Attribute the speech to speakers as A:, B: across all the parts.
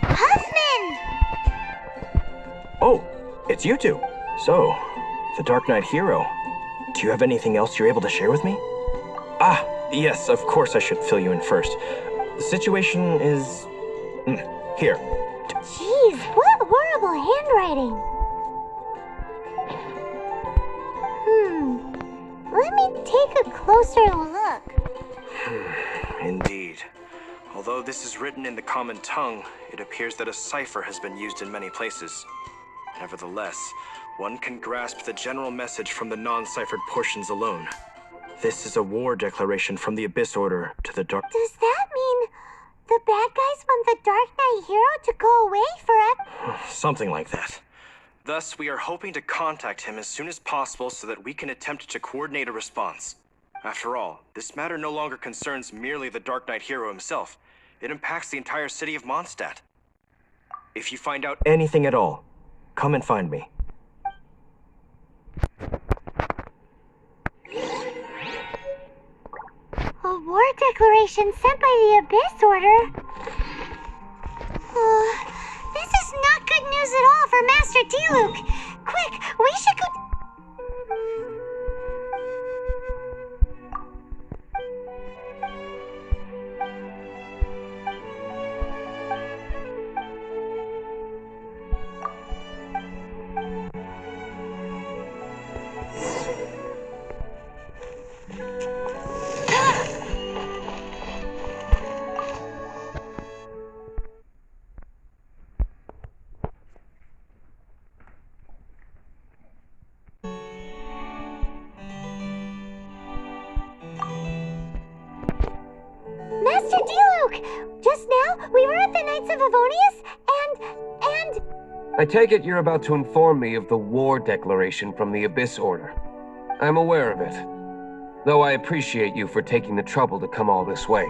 A: Huffman!
B: Oh, it's you two. So, the Dark Knight Hero. Do you have anything else you're able to share with me? Ah, yes, of course I should fill you in first. The situation is... here.
A: Jeez, what horrible handwriting. Let me take a closer look.
B: Indeed. Although this is written in the common tongue, it appears that a cipher has been used in many places. Nevertheless, one can grasp the general message from the non-ciphered portions alone. This is a war declaration from the Abyss Order to the Dark...
A: Does that mean the bad guys want the Dark Knight Hero to go away forever?
B: Something like that. Thus, we are hoping to contact him as soon as possible so that we can attempt to coordinate a response. After all, this matter no longer concerns merely the Dark Knight Hero himself. It impacts the entire city of Mondstadt. If you find out anything at all, come and find me.
A: A war declaration sent by the Abyss Order? This is not good news at all for Master Diluc. Quick, we should go... Master Diluc! Just now, we were at the Knights of Avonius, and...
C: I take it you're about to inform me of the war declaration from the Abyss Order. I'm aware of it, though I appreciate you for taking the trouble to come all this way.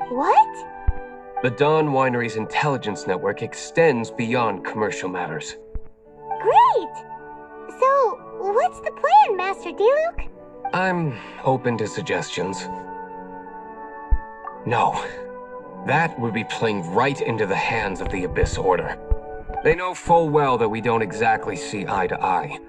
A: What?
C: The Dawn Winery's intelligence network extends beyond commercial matters.
A: Great! So, what's the plan, Master Diluc?
C: I'm open to suggestions. No. That would be playing right into the hands of the Abyss Order. They know full well that we don't exactly see eye to eye.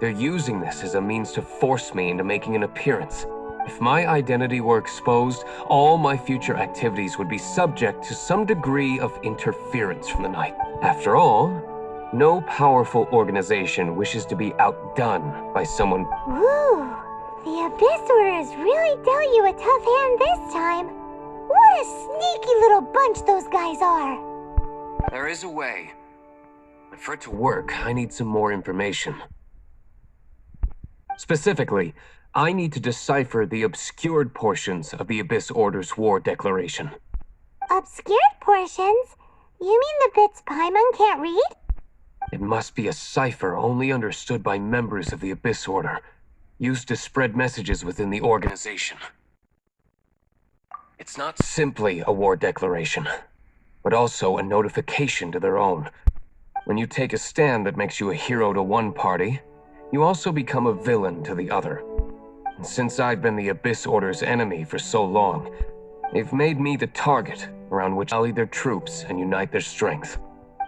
C: They're using this as a means to force me into making an appearance. If my identity were exposed, all my future activities would be subject to some degree of interference from the Knight. After all, no powerful organization wishes to be outdone by someone...
A: Ooh, the Abyss Order has really dealt you a tough hand this time. What a sneaky little bunch those guys are!
C: There is a way. But for it to work, I need some more information. Specifically, I need to decipher the obscured portions of the Abyss Order's war declaration.
A: Obscured portions? You mean the bits Paimon can't read?
C: It must be a cipher only understood by members of the Abyss Order, used to spread messages within the organization. It's not simply a war declaration, but also a notification to their own. When you take a stand that makes you a hero to one party, you also become a villain to the other. And since I've been the Abyss Order's enemy for so long, they've made me the target around which rally their troops and unite their strength.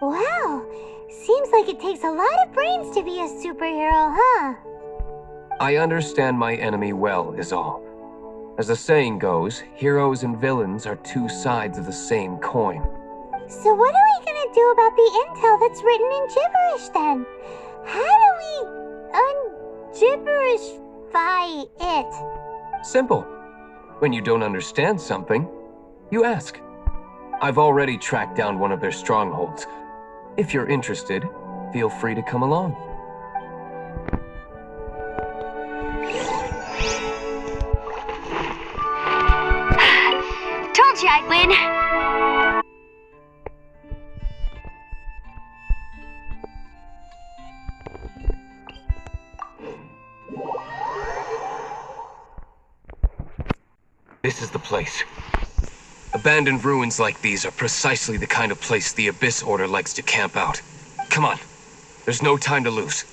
A: Wow, seems like it takes a lot of brains to be a superhero, huh?
C: I understand my enemy well, is all. As the saying goes, heroes and villains are two sides of the same coin.
A: So what are we gonna do about the intel that's written in gibberish then? How do we un-gibberishify it?
C: Simple. When you don't understand something, you ask. I've already tracked down one of their strongholds. If you're interested, feel free to come along.
A: Told you I'd win.
C: This is the place. Abandoned ruins like these are precisely the kind of place the Abyss Order likes to camp out. Come on. There's no time to lose.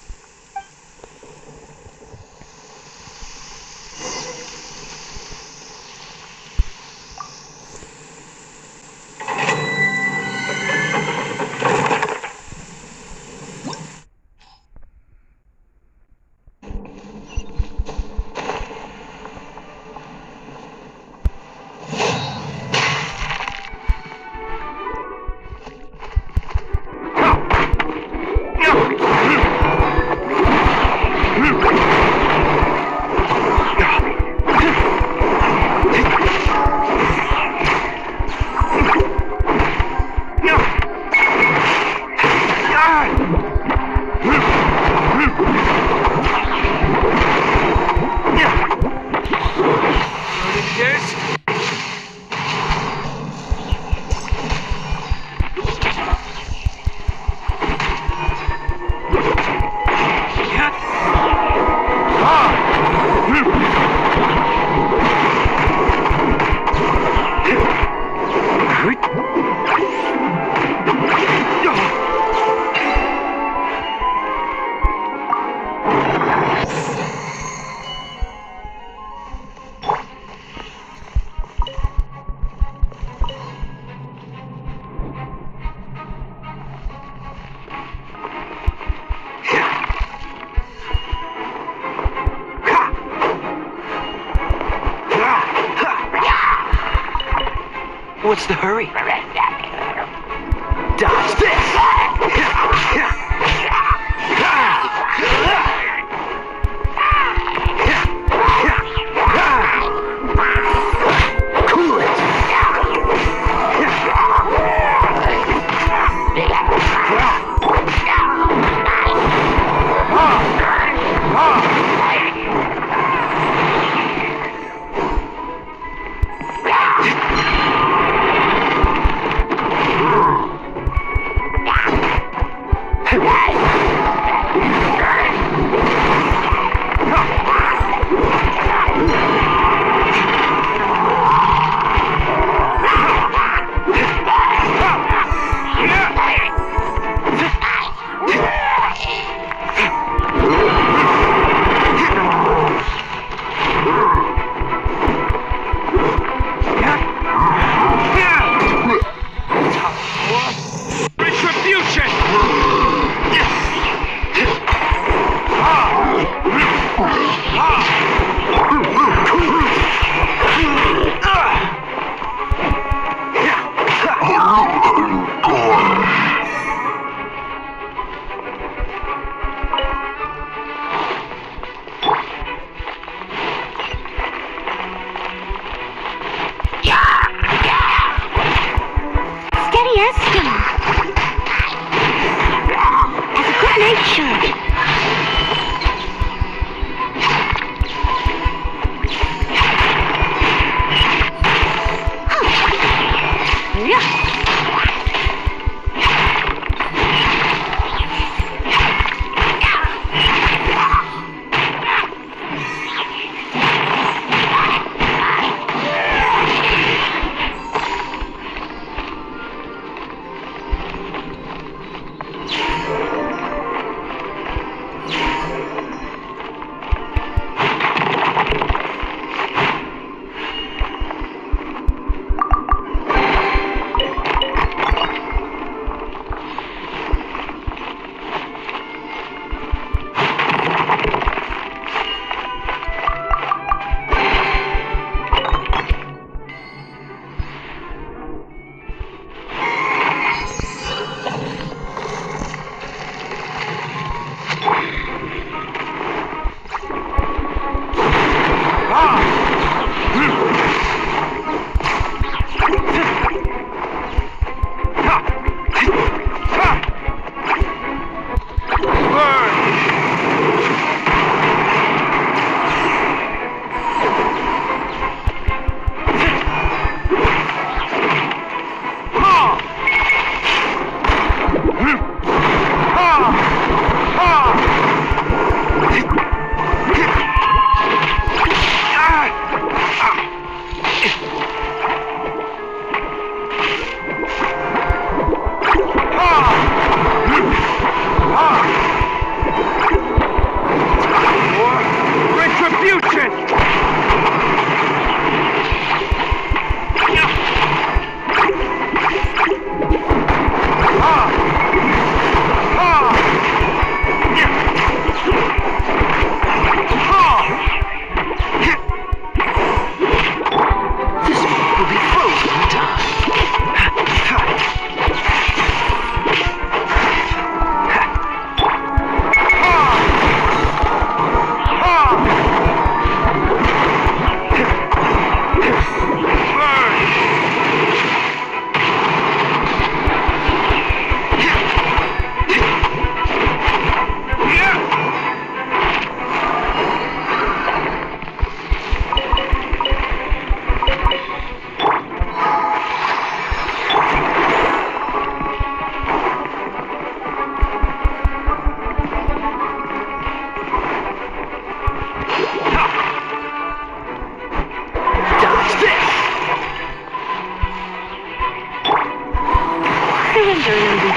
D: What's the hurry? Dodge this! Cool it!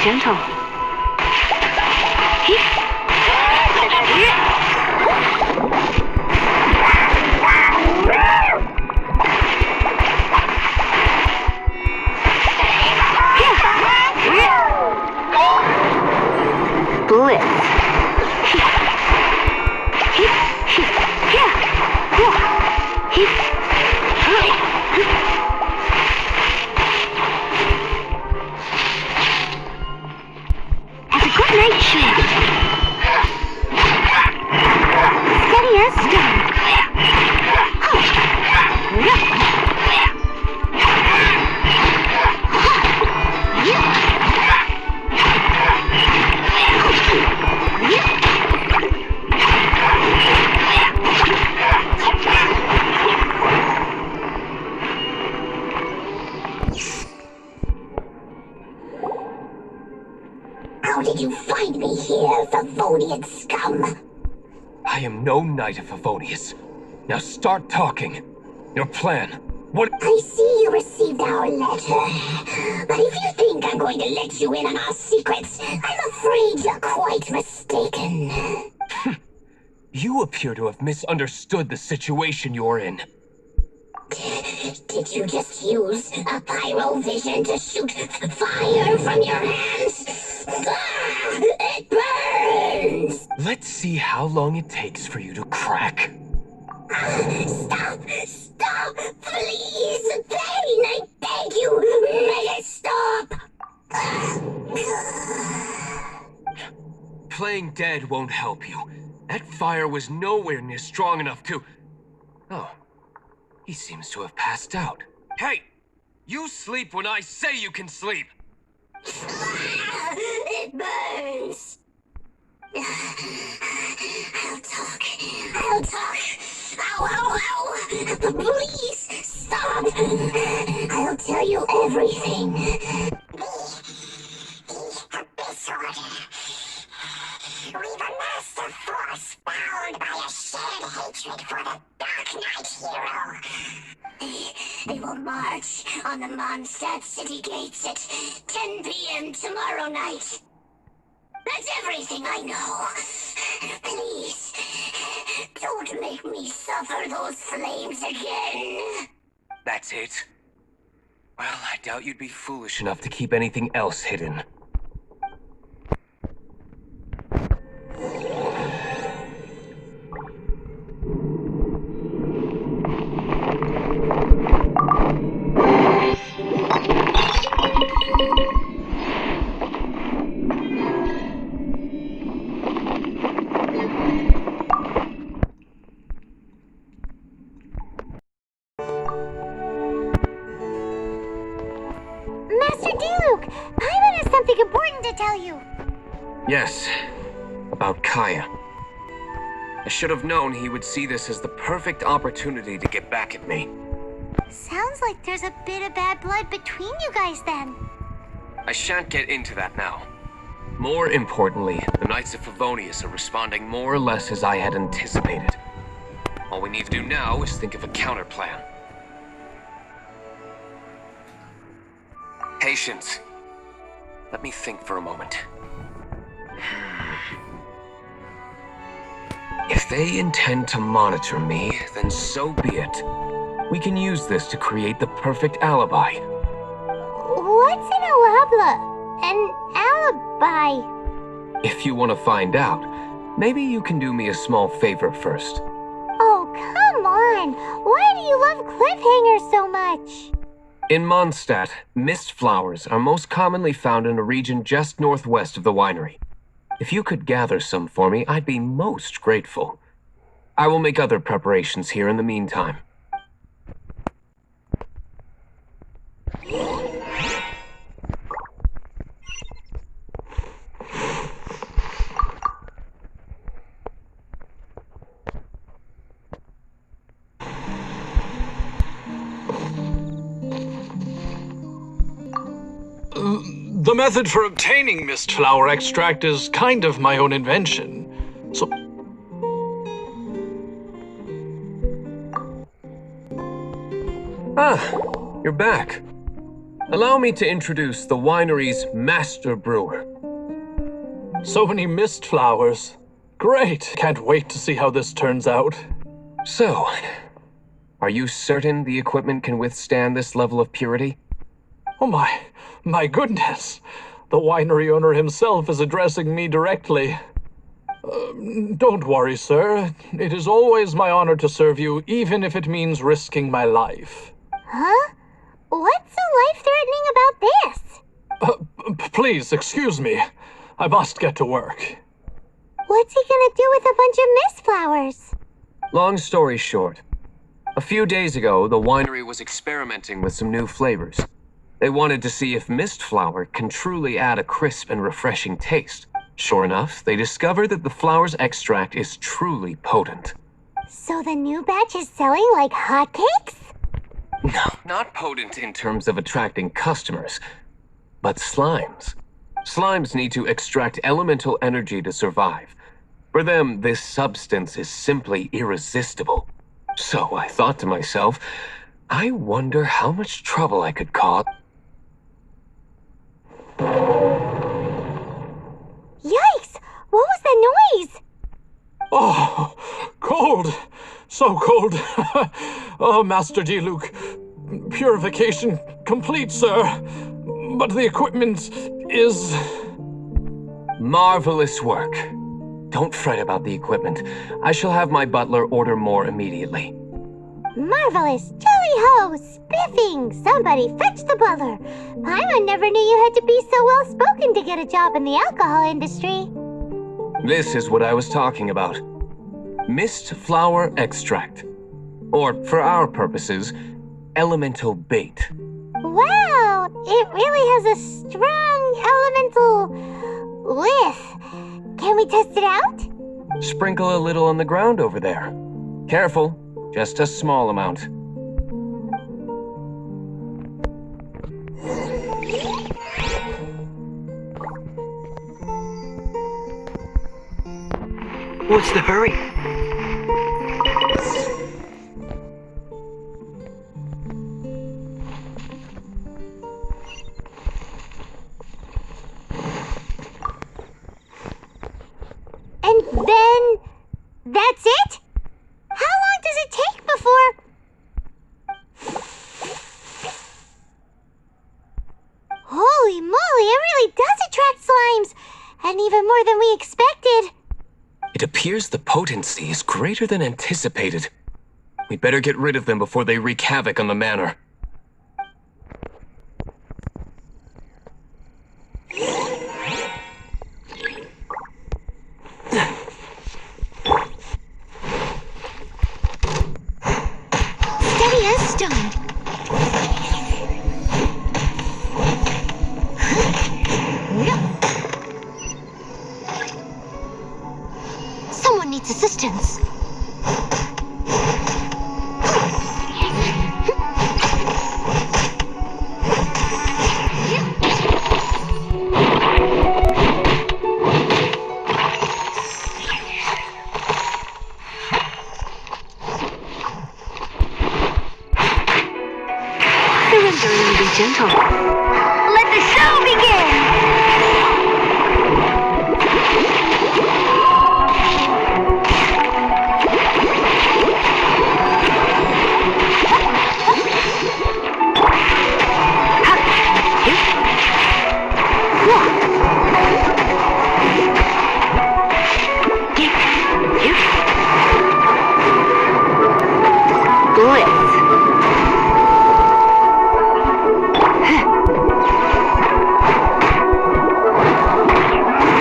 A: gentle.
D: How did you find me here, Favonian scum?
C: I am no knight of Favonius. Now start talking. Your plan. What?
D: I see you received our letter. But if you think I'm going to let you in on our secrets, I'm afraid you're quite mistaken.
C: You appear to have misunderstood the situation you're in.
D: Did you just use a pyrovision to shoot fire from your hands? Ah, it burns!
C: Let's see how long it takes for you to crack.
D: Stop! Stop! Please! Pain, I beg you! Make it stop!
C: Playing dead won't help you. That fire was nowhere near strong enough to... Oh. He seems to have passed out. Hey! You sleep when I say you can sleep!
D: It burns! I'll talk. I'll talk. Ow, ow, ow! Please, stop! I'll tell you everything. The Abyss Order. We've amassed a force bound by a shared hatred for the Dark Knight Hero. They will march on the Mondstadt city gates at 10 p.m. tomorrow night. That's everything I know. Please, don't make me suffer those flames again.
C: That's it? Well, I doubt you'd be foolish enough to keep anything else hidden.
A: Something important to tell you.
C: Yes, about Kaya. I should have known he would see this as the perfect opportunity to get back at me.
A: Sounds like there's a bit of bad blood between you guys then.
C: I shan't get into that now. More importantly, the Knights of Favonius are responding more or less as I had anticipated. All we need to do now is think of a counterplan. Patience. Let me think for a moment. If they intend to monitor me, then so be it. We can use this to create the perfect alibi.
A: What's an alabla? An alibi?
C: If you want to find out, maybe you can do me a small favor first.
A: Oh, come on! Why do you love cliffhangers so much?
C: In Mondstadt, mist flowers are most commonly found in a region just northwest of the winery. If you could gather some for me, I'd be most grateful. I will make other preparations here in the meantime.
E: The method for obtaining mist flower extract is kind of my own invention. So...
C: Ah, you're back. Allow me to introduce the winery's master brewer.
E: So many mist flowers. Great. Can't wait to see how this turns out.
C: So, are you certain the equipment can withstand this level of purity?
E: Oh my goodness. The winery owner himself is addressing me directly. Don't worry, sir. It is always my honor to serve you, even if it means risking my life.
A: Huh? What's so life-threatening about this?
E: Please, excuse me. I must get to work.
A: What's he gonna do with a bunch of mist flowers?
C: Long story short, a few days ago, the winery was experimenting with some new flavors. They wanted to see if mist flower can truly add a crisp and refreshing taste. Sure enough, they discovered that the flower's extract is truly potent.
A: So the new batch is selling like hotcakes?
C: No, not potent in terms of attracting customers, but slimes. Slimes need to extract elemental energy to survive. For them, this substance is simply irresistible. So I thought to myself, I wonder how much trouble I could cause.
A: Yikes! What was that noise?
E: Oh, cold! So cold! Oh, Master Diluc, purification complete, sir. But the equipment is...
C: Marvelous work. Don't fret about the equipment. I shall have my butler order more immediately.
A: Marvelous! Jolly ho! Spiffing! Somebody fetch the butler! Paimon never knew you had to be so well spoken to get a job in the alcohol industry.
C: This is what I was talking about. Mist flower extract. Or, for our purposes, elemental bait.
A: Wow! It really has a strong elemental whiff. Can we test it out?
C: Sprinkle a little on the ground over there. Careful, just a small amount.
F: What's the hurry?
A: And then... that's it? How long does it take before... Holy moly, it really does attract slimes! And even more than we expected.
C: It appears the potency is greater than anticipated. We'd better get rid of them before they wreak havoc on the manor.
A: Steady as stone. Someone needs assistance.
F: Surrender and be gentle.
A: Let the show begin!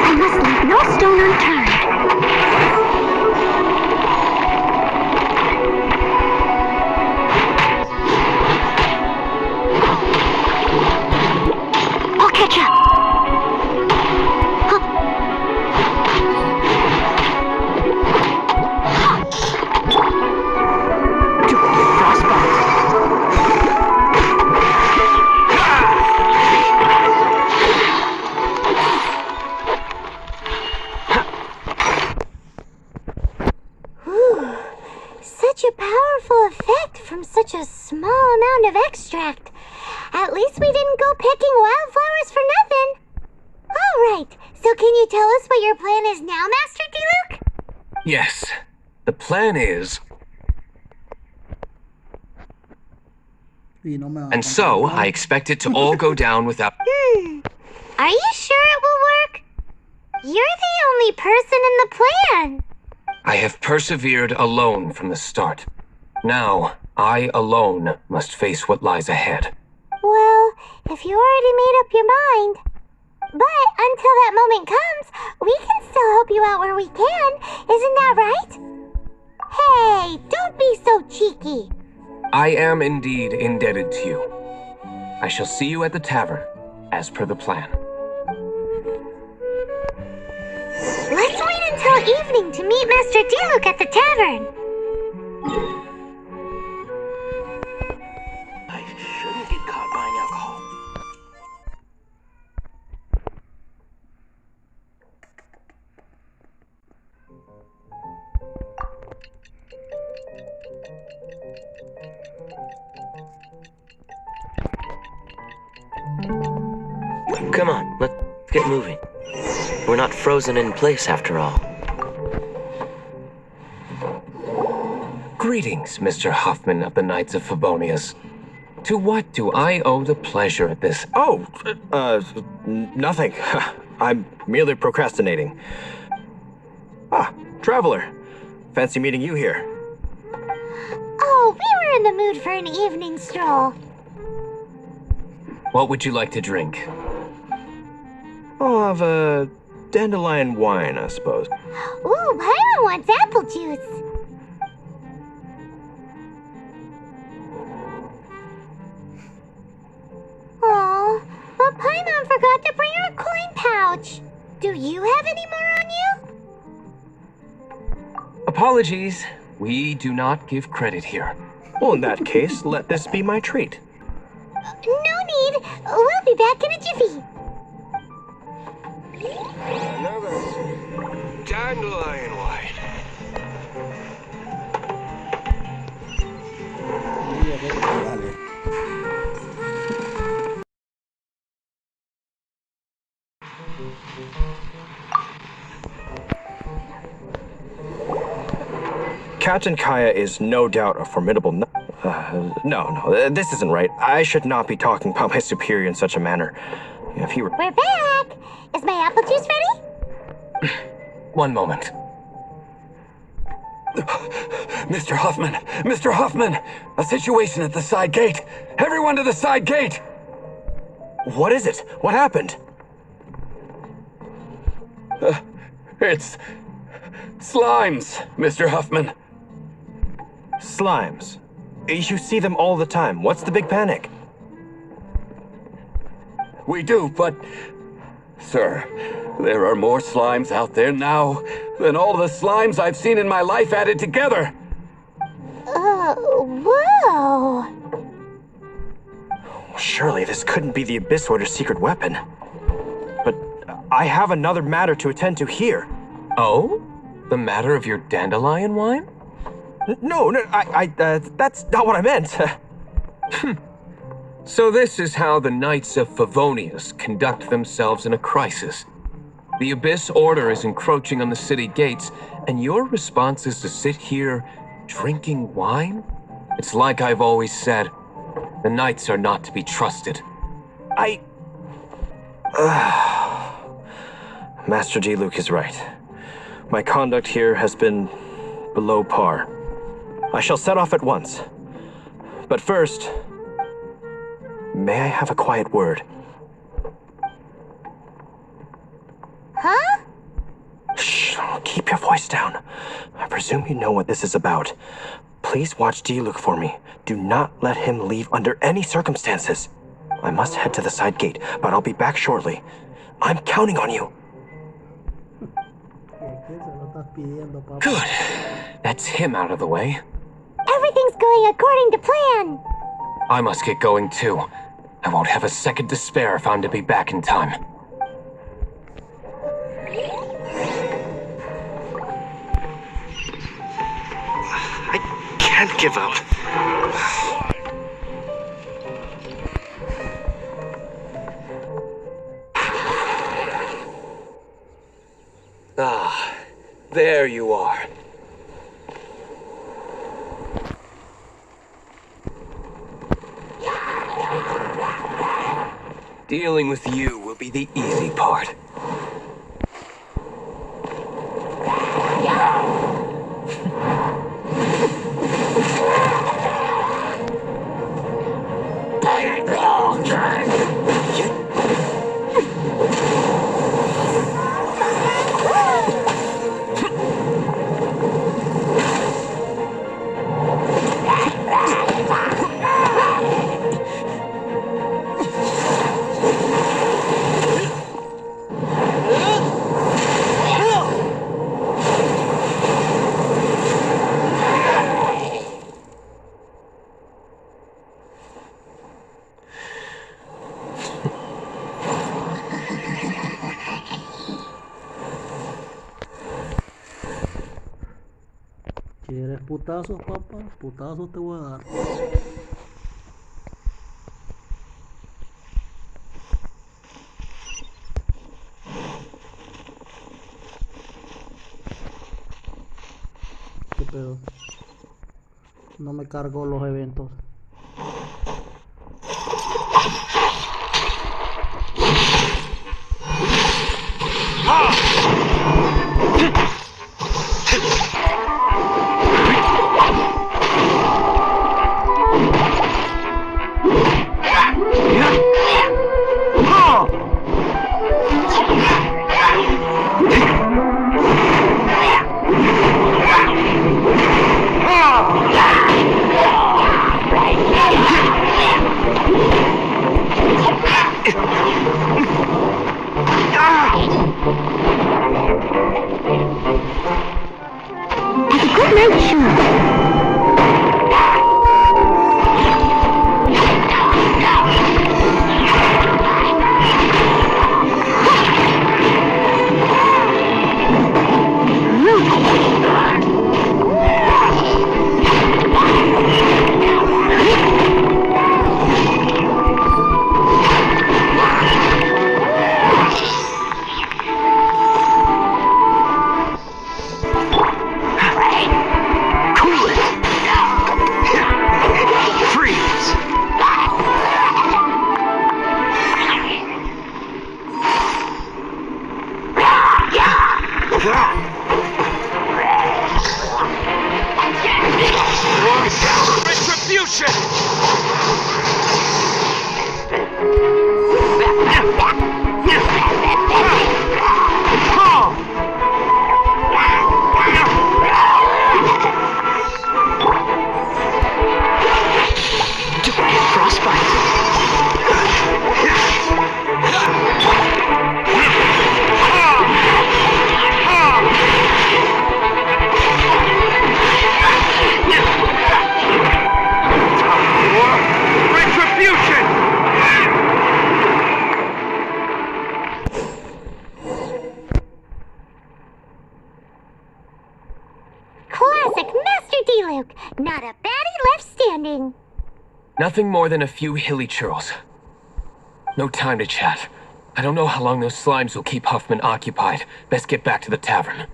A: I must leave no stone unturned. I'll catch up. Such a powerful effect from such a small amount of extract. At least we didn't go picking wildflowers for nothing. All right, so can you tell us what your plan is now, Master Diluc?
C: Yes, the plan is...
G: Y no me va a
C: And so, I expect it to all go down without...
A: Are you sure it will work? You're the only person in the plan.
C: I have persevered alone from the start. Now, I alone must face what lies ahead.
A: Well, if you already made up your mind. But until that moment comes, we can still help you out where we can. Isn't that right? Hey, don't be so cheeky.
C: I am indeed indebted to you. I shall see you at the tavern, as per the plan.
A: Let's wait until evening to meet Master Diluc at the tavern.
F: I shouldn't get caught buying alcohol.
H: Come on, let's get moving. We're not frozen in place after all.
C: Greetings, Mr. Hoffman of the Knights of Favonius. To what do I owe the pleasure at this?
B: Oh, nothing. I'm merely procrastinating. Ah, Traveler. Fancy meeting you here.
A: Oh, we were in the mood for an evening stroll.
C: What would you like to drink?
B: I'll have a dandelion wine, I suppose.
A: Ooh, Paimon wants apple juice. Aw, but Paimon forgot to bring her coin pouch. Do you have any more on you?
C: Apologies. We do not give credit here.
B: Well, in that case, let this be my treat.
A: No need. We'll be back in a jiffy.
C: Another dandelion wine.
G: Dale.
B: Captain Kaya is no doubt a formidable no, this isn't right. I should not be talking about my superior in such a manner. If he were...
A: We're back. Is my apple juice ready?
C: One moment. Mr. Hoffman! Mr. Hoffman! A situation at the side gate! Everyone to the side gate!
B: What is it? What happened?
C: It's slimes, Mr. Huffman.
B: Slimes. You see them all the time. What's the big panic?
C: We do, but... Sir, there are more slimes out there now than all the slimes I've seen in my life added together.
A: Whoa.
B: Surely this couldn't be the Abyss Order's secret weapon. But I have another matter to attend to here.
C: Oh? The matter of your dandelion wine?
B: No, that's not what I meant.
C: So this is how the Knights of Favonius conduct themselves in a crisis. The Abyss Order is encroaching on the city gates, and your response is to sit here drinking wine? It's like I've always said, the Knights are not to be trusted.
B: Master D. Luke is right. My conduct here has been below par. I shall set off at once. But first, may I have a quiet word?
A: Huh?
B: Shh, keep your voice down. I presume you know what this is about. Please watch D. Luke for me. Do not let him leave under any circumstances. I must head to the side gate, but I'll be back shortly. I'm counting on you.
C: Good. That's him out of the way.
A: Everything's going according to plan.
C: I must get going too. I won't have a second to spare if I'm to be back in time.
H: I can't give up.
C: Ah, there you are. Dealing with you will be the easy part.
G: ¿Quieres putazos, papá? Putazos te voy a dar. puedo. No me cargó los eventos.
A: Not a baddie left standing.
C: Nothing more than a few hilly churls. No time to chat. I don't know how long those slimes will keep Huffman occupied. Best get back to the tavern.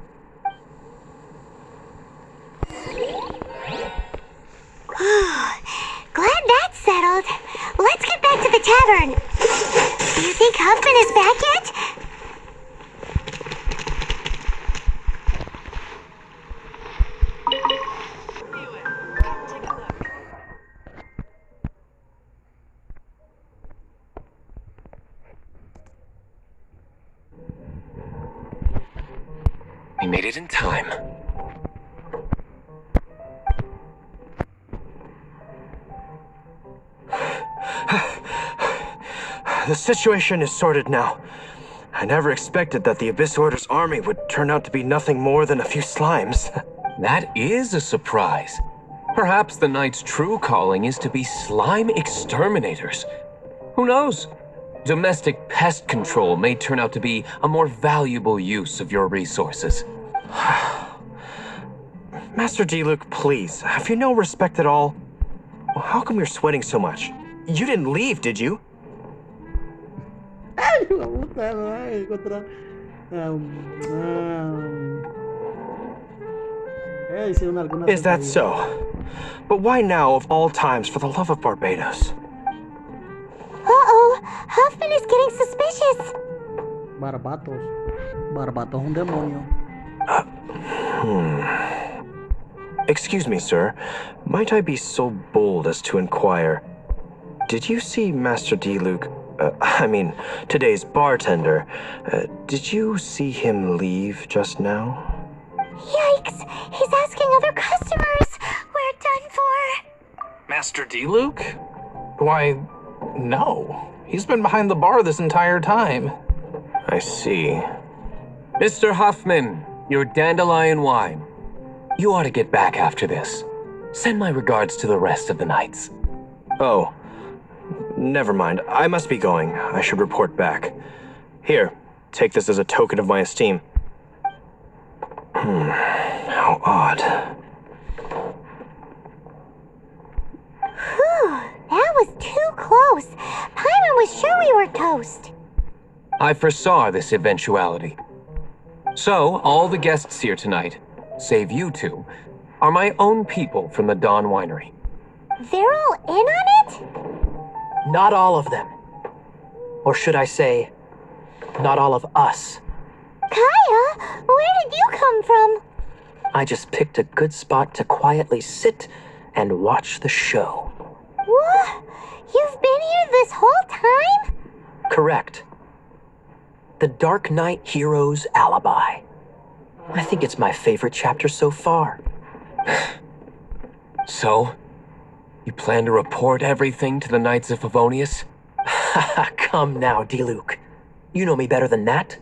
A: Glad that's settled. Let's get back to the tavern. Do you think Huffman is back yet?
C: We made it in time.
B: The situation is sorted now. I never expected that the Abyss Order's army would turn out to be nothing more than a few slimes.
C: That is a surprise. Perhaps the Knight's true calling is to be slime exterminators. Who knows? Domestic pest control may turn out to be a more valuable use of your resources.
B: Master D-Luke, please, have you no respect at all? Well, how come you're sweating so much? You didn't leave, did you?
G: Ay, la puta madre, contra. Hicieron algunas
B: Is that
G: tonterías.
B: so? But why now, of all times, for the love of Barbados?
A: Uh-oh, Huffman is getting suspicious.
G: Barbatos. Barbatos es un demonio.
B: Excuse me, sir. Might I be so bold as to inquire? Did you see Master D-Luke, today's bartender? Did you see him leave just now?
A: Yikes, he's asking other customers. We're done for.
E: Master D-Luke? Why, no. He's been behind the bar this entire time.
B: I see.
C: Mr. Huffman, your dandelion wine. You ought to get back after this. Send my regards to the rest of the knights.
B: Oh, never mind. I must be going. I should report back. Here, take this as a token of my esteem. How odd.
A: Whew, that was too close. Paimon was sure we were toast.
C: I foresaw this eventuality. So, all the guests here tonight, save you two, are my own people from the Dawn Winery.
A: They're all in on it?
I: Not all of them. Or should I say, not all of us.
A: Kaya, where did you come from?
I: I just picked a good spot to quietly sit and watch the show.
A: What? You've been here this whole time?
I: Correct. The Dark Knight Hero's Alibi. I think it's my favorite chapter so far.
C: So, you plan to report everything to the Knights of Favonius?
I: Come now, D-Luke. You know me better than that.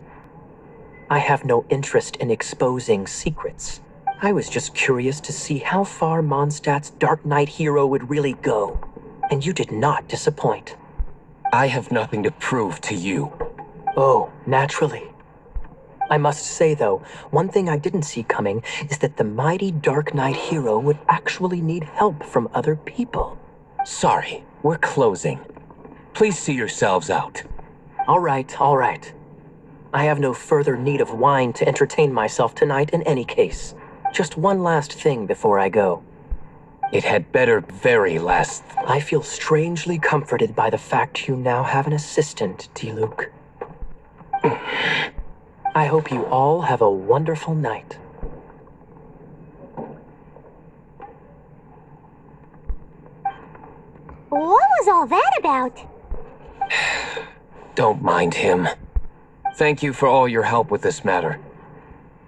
I: I have no interest in exposing secrets. I was just curious to see how far Mondstadt's Dark Knight Hero would really go. And you did not disappoint.
C: I have nothing to prove to you.
I: Oh, naturally. I must say, though, one thing I didn't see coming is that the mighty Dark Knight Hero would actually need help from other people.
C: Sorry, we're closing. Please see yourselves out.
I: All right, all right. I have no further need of wine to entertain myself tonight in any case. Just one last thing before I go.
C: It had better very last.
I: I feel strangely comforted by the fact you now have an assistant, D-Luke. I hope you all have a wonderful night.
A: What was all that about?
C: Don't mind him. Thank you for all your help with this matter.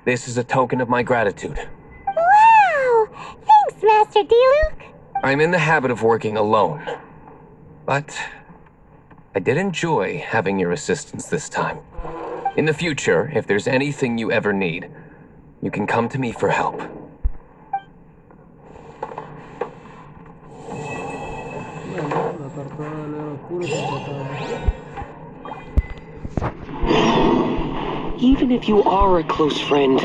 C: This is a token of my gratitude.
A: Wow! Thanks, Master D-Luke.
C: I'm in the habit of working alone. But I did enjoy having your assistance this time. In the future, if there's anything you ever need, you can come to me for help.
G: La carta del oscuro se
F: Even if you are a close friend,